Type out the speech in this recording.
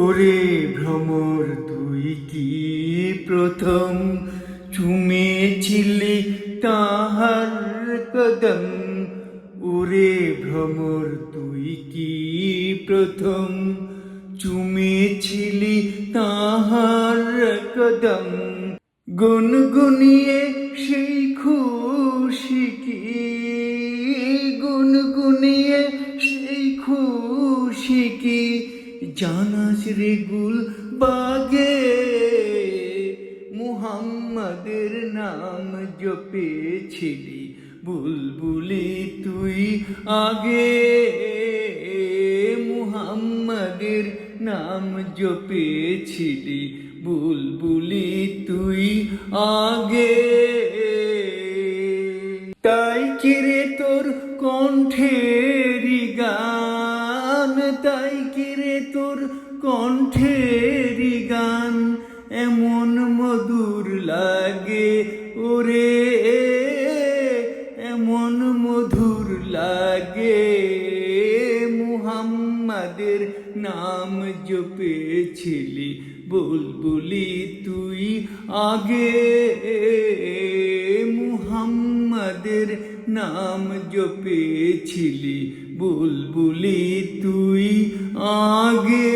ওরে ভ্রমর তুই কি প্রথম চুমেছিলি তাহার কদম। ওরে ভ্রমর তুই কি প্রথম চুমেছিলি তাহার কদম। গুনগুনিয়ে সেই খুশি কি, গুনগুনিয়ে সেই খুশি কি জানাস রে গুল বাগে। মুহাম্মাদের নাম জপেছিলি বুলবুলি তুই আগে। মুহাম্মাদের নাম জপেছিলি বুলবুলি তুই আগে। তাই কিরে তোর কণ্ঠেরি গান, তাই কিরে তোর কণ্ঠেরি গান এমন মধুর লাগে ওরে, এমন মধুর লাগে। মুহাম্মাদের নাম জপেছিলি বুলবুলি তুই আগে। মুহাম্মাদের নাম জপেছিলি বুলবুলি তুই আগে।